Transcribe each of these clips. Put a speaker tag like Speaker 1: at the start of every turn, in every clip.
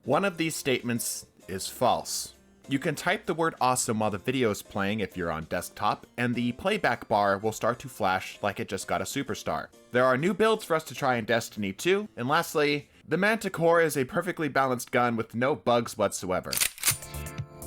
Speaker 1: One of these statements is false. You can type the word awesome while the video is playing if you're on desktop, and the playback bar will start to flash like it just got a superstar. There are new builds for us to try in Destiny 2, and lastly, the Manticore is a perfectly balanced gun with no bugs whatsoever.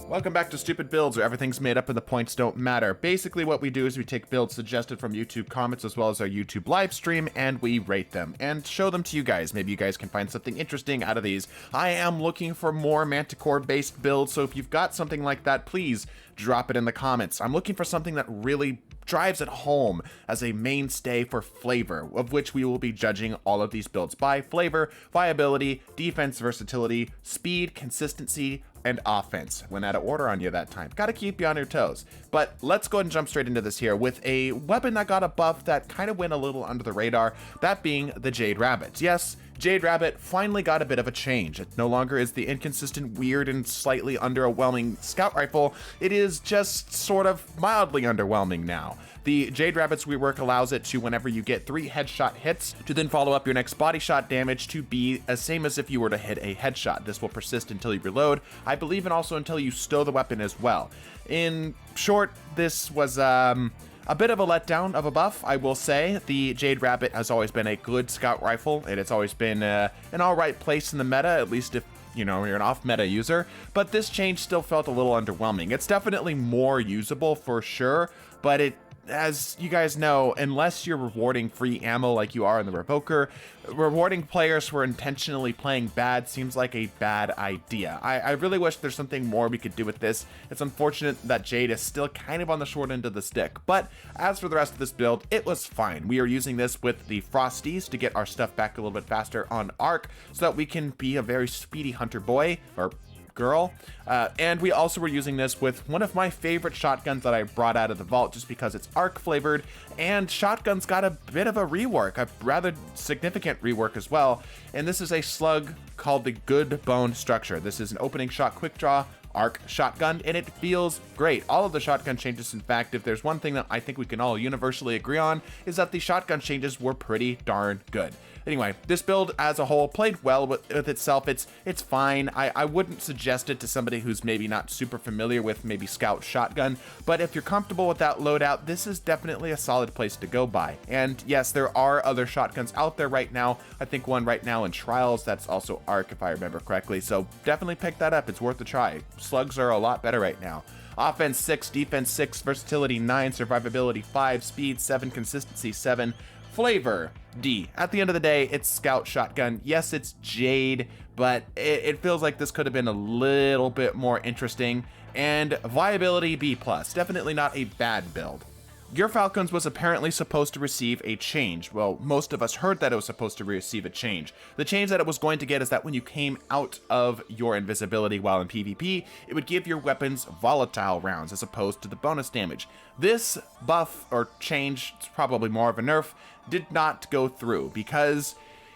Speaker 1: Welcome back to Stupid Builds, where everything's made up and the points don't matter. Basically what we do is we take builds suggested from YouTube comments as well as our YouTube live stream, and we rate them and show them to you guys. Maybe you guys can find something interesting out of these. I am looking for more Manticore-based builds, so if you've got something like that, please drop it in the comments. I'm looking for something that really drives it home as a mainstay for flavor, of which we will be judging all of these builds by flavor, viability, defense versatility, speed, consistency, and offense. Went out of order on you that time. Gotta keep you on your toes. But let's go ahead and jump straight into this here with a weapon that got a buff that kind of went a little under the radar, that being the Jade Rabbit. Yes, Jade Rabbit finally got a bit of a change. It no longer is the inconsistent, weird, and slightly underwhelming scout rifle. It is just sort of mildly underwhelming now. The Jade Rabbit's rework allows it to, whenever you get 3 headshot hits, to then follow up your next body shot damage to be the same as if you were to hit a headshot. This will persist until you reload, I believe, and also until you stow the weapon as well. In short, this was a bit of a letdown of a buff, I will say. The Jade Rabbit has always been a good scout rifle, and it's always been an alright place in the meta, at least if you're an off-meta user, but this change still felt a little underwhelming. It's definitely more usable for sure, but as you guys know, unless you're rewarding free ammo like you are in the Revoker, rewarding players who are intentionally playing bad seems like a bad idea. I really wish there's something more we could do with this. It's unfortunate that Jade is still kind of on the short end of the stick, but as for the rest of this build, it was fine. We are using this with the Frosties to get our stuff back a little bit faster on Arc so that we can be a very speedy hunter boy, or girl, and we also were using this with one of my favorite shotguns that I brought out of the vault just because it's arc flavored, and shotguns got a bit of a rework, a rather significant rework as well, and this is a slug called the Good Bone Structure. This is an opening shot quick draw arc shotgun, and it feels great. All of the shotgun changes, in fact, if there's one thing that I think we can all universally agree on, is that the shotgun changes were pretty darn good. Anyway, this build as a whole played well with itself. It's fine. I wouldn't suggest it to somebody who's maybe not super familiar with maybe Scout Shotgun, but if you're comfortable with that loadout, this is definitely a solid place to go by. And yes, there are other shotguns out there right now. I think one right now in Trials that's also Arc, if I remember correctly, so definitely pick that up. It's worth a try. Slugs are a lot better right now. Offense 6, defense 6, versatility 9, survivability 5, speed 7, consistency 7, flavor D. At the end of the day, it's Scout Shotgun. Yes, it's Jade, but it feels like this could have been a little bit more interesting. And viability B+. Definitely not a bad build. Your Falcons was apparently supposed to receive a change. Well, most of us heard that it was supposed to receive a change. The change that it was going to get is that when you came out of your invisibility while in PvP, it would give your weapons volatile rounds as opposed to the bonus damage. This buff, or change, it's probably more of a nerf, did not go through because,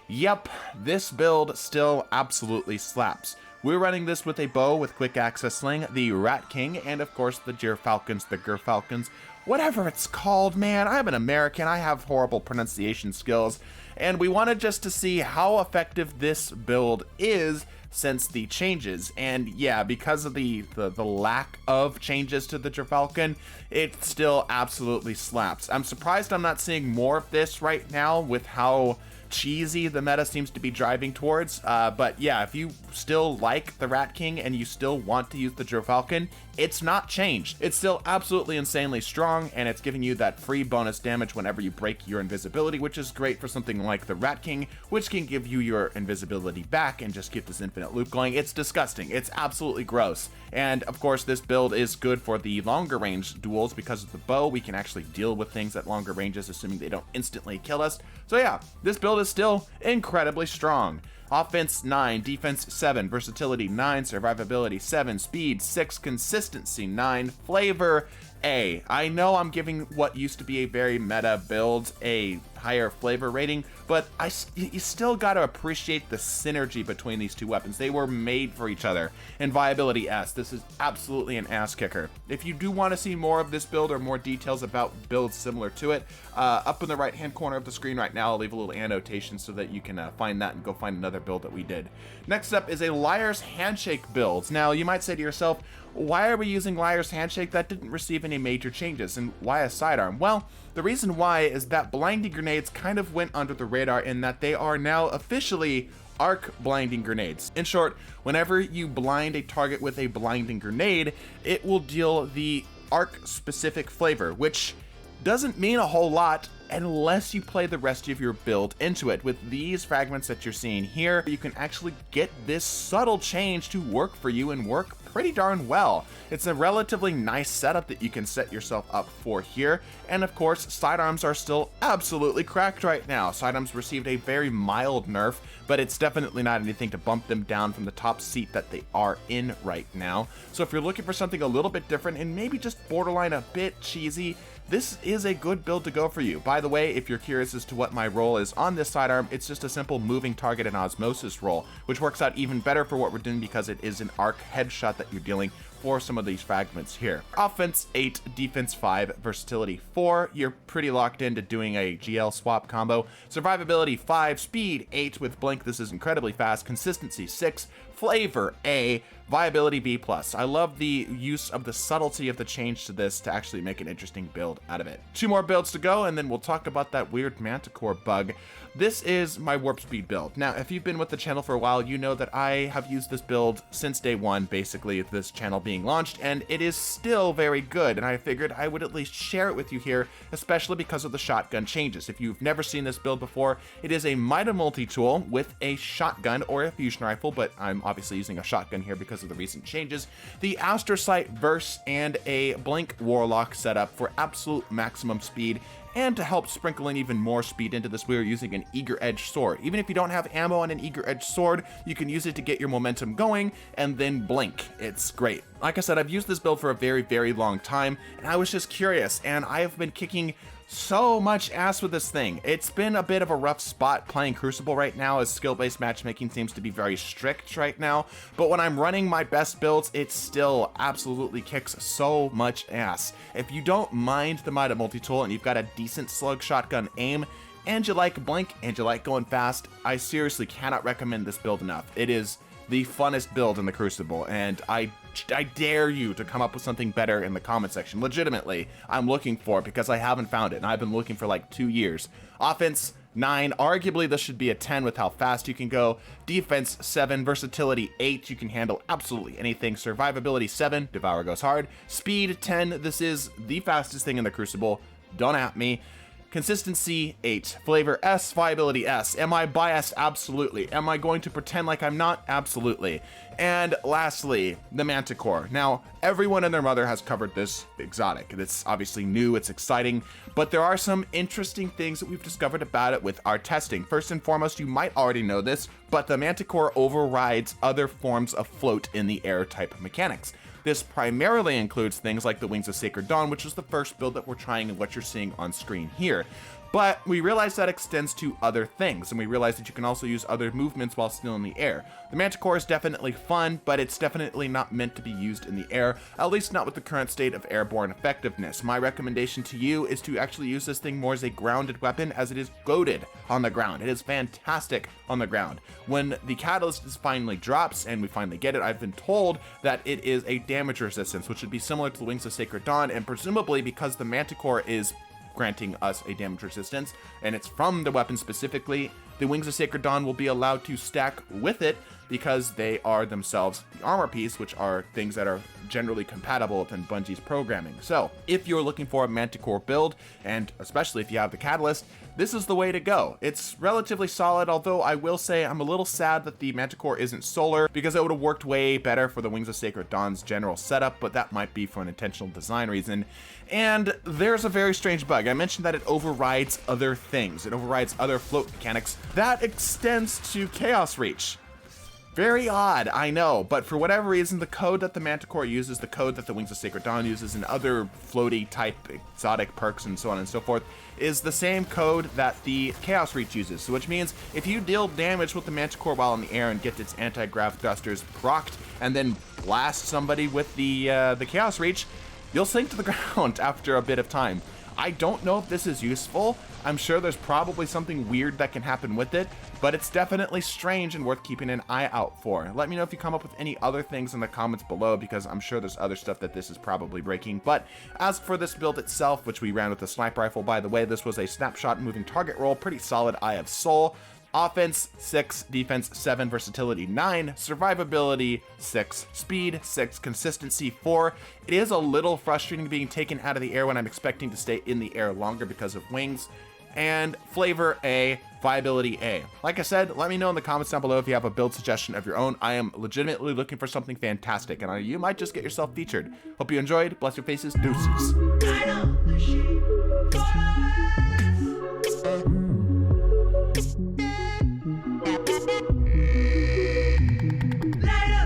Speaker 1: yep, this build still absolutely slaps. We're running this with a bow with quick access sling, the Rat King, and of course the Falcons, the Falcons, whatever it's called, man. I'm an American, I have horrible pronunciation skills, and we wanted just to see how effective this build is since the changes. And yeah, because of the lack of changes to the Falcon, it still absolutely slaps. I'm surprised I'm not seeing more of this right now with how cheesy the meta seems to be driving towards, but yeah, if you still like the Rat King and you still want to use the Falcon, it's not changed. It's still absolutely insanely strong, and it's giving you that free bonus damage whenever you break your invisibility, which is great for something like the Rat King, which can give you your invisibility back and just keep this infinite loop going. It's disgusting. It's absolutely gross. And of course, this build is good for the longer range duels because of the bow. We can actually deal with things at longer ranges, assuming they don't instantly kill us. So yeah, this build is still incredibly strong. Offense 9, defense 7, versatility 9, survivability 7, speed 6, consistency 9, flavor A. I know I'm giving what used to be a very meta build a higher flavor rating, but you still gotta appreciate the synergy between these two weapons. They were made for each other. And viability S, this is absolutely an ass kicker. If you do want to see more of this build or more details about builds similar to it, up in the right hand corner of the screen right now, I'll leave a little annotation so that you can find that and go find another build that we did. Next up is a Liar's Handshake build. Now, you might say to yourself, why are we using Liar's Handshake? That didn't receive any major changes, and why a sidearm? Well, the reason why is that blinding grenades kind of went under the radar in that they are now officially arc blinding grenades. In short, whenever you blind a target with a blinding grenade, it will deal the arc specific flavor, which doesn't mean a whole lot unless you play the rest of your build into it. With these fragments that you're seeing here, you can actually get this subtle change to work for you and work pretty darn well. It's a relatively nice setup that you can set yourself up for here. And of course, sidearms are still absolutely cracked right now. Sidearms received a very mild nerf, but it's definitely not anything to bump them down from the top seat that they are in right now. So if you're looking for something a little bit different and maybe just borderline a bit cheesy, this is a good build to go for you. By the way, if you're curious as to what my role is on this sidearm, it's just a simple moving target and osmosis roll, which works out even better for what we're doing because it is an arc headshot that you're dealing for some of these fragments here. Offense 8, defense 5, versatility 4. You're pretty locked into doing a GL swap combo. Survivability 5, speed 8 with blink. This is incredibly fast. Consistency 6, flavor A, viability B+. I love the use of the subtlety of the change to this to actually make an interesting build out of it. 2 more builds to go, and then we'll talk about that weird Manticore bug. This is my warp speed build. Now, if you've been with the channel for a while, you know that I have used this build since day one, basically, this channel being launched, and it is still very good, and I figured I would at least share it with you here, especially because of the shotgun changes. If you've never seen this build before, it is a Mida multi-tool with a shotgun or a fusion rifle, but I'm obviously using a shotgun here because of the recent changes, the Astrocyte Verse, and a Blink Warlock setup for absolute maximum speed. And to help sprinkle in even more speed into this, we are using an Eager Edge sword. Even if you don't have ammo on an Eager Edge sword, you can use it to get your momentum going and then blink. It's great. Like I said, I've used this build for a very, very long time, and I was just curious, and I have been kicking so much ass with this thing. It's been a bit of a rough spot playing Crucible right now, as skill-based matchmaking seems to be very strict right now, but when I'm running my best builds, it still absolutely kicks so much ass. If you don't mind the Mida multi-tool and you've got a decent slug shotgun aim, and you like blink, and you like going fast, I seriously cannot recommend this build enough. It is the funnest build in the Crucible, and I dare you to come up with something better in the comment section. Legitimately, I'm looking for it because I haven't found it, and I've been looking for like 2 years. Offense 9, arguably this should be a 10 with how fast you can go. Defense 7, versatility 8, you can handle absolutely anything. Survivability 7, Devour goes hard. Speed 10, this is the fastest thing in the Crucible, don't at me. Consistency 8, flavor S, viability S. Am I biased? Absolutely. Am I going to pretend like I'm not? Absolutely. And lastly, the Manticore. Now, everyone and their mother has covered this exotic. It's obviously new, it's exciting, but there are some interesting things that we've discovered about it with our testing. First and foremost, you might already know this, but the Manticore overrides other forms of float in the air type mechanics. This primarily includes things like the Wings of Sacred Dawn, which is the first build that we're trying and what you're seeing on screen here. But we realize that extends to other things, and we realize that you can also use other movements while still in the air. The Manticore is definitely fun, but it's definitely not meant to be used in the air, at least not with the current state of airborne effectiveness. My recommendation to you is to actually use this thing more as a grounded weapon, as it is goated on the ground. It is fantastic on the ground. When the catalyst finally drops, and we finally get it, I've been told that it is a damage resistance, which would be similar to the Wings of Sacred Dawn, and presumably because the Manticore is granting us a damage resistance, and it's from the weapon specifically, the Wings of Sacred Dawn will be allowed to stack with it because they are themselves the armor piece, which are things that are generally compatible within Bungie's programming. So, if you're looking for a Manticore build, and especially if you have the Catalyst, this is the way to go. It's relatively solid, although I will say I'm a little sad that the Manticore isn't solar, because it would have worked way better for the Wings of Sacred Dawn's general setup, but that might be for an intentional design reason. And there's a very strange bug. I mentioned that it overrides other things. It overrides other float mechanics. That extends to Chaos Reach. Very odd, I know, but for whatever reason, the code that the Manticore uses, the code that the Wings of Sacred Dawn uses, and other floaty type exotic perks and so on and so forth, is the same code that the Chaos Reach uses. So which means if you deal damage with the Manticore while in the air and get its anti-grav thrusters procced, and then blast somebody with the Chaos Reach, you'll sink to the ground after a bit of time. I don't know if this is useful. I'm sure there's probably something weird that can happen with it, but it's definitely strange and worth keeping an eye out for. Let me know if you come up with any other things in the comments below, because I'm sure there's other stuff that this is probably breaking. But as for this build itself, which we ran with the sniper rifle, by the way, this was a snapshot moving target roll, pretty solid Eye of Soul. Offense 6, defense 7, versatility 9, survivability 6, speed 6, consistency 4. It is a little frustrating being taken out of the air when I'm expecting to stay in the air longer because of wings. And flavor A, viability A. Like I said, let me know in the comments down below if you have a build suggestion of your own. I am legitimately looking for something fantastic, and you might just get yourself featured. Hope you enjoyed. Bless your faces. Deuces.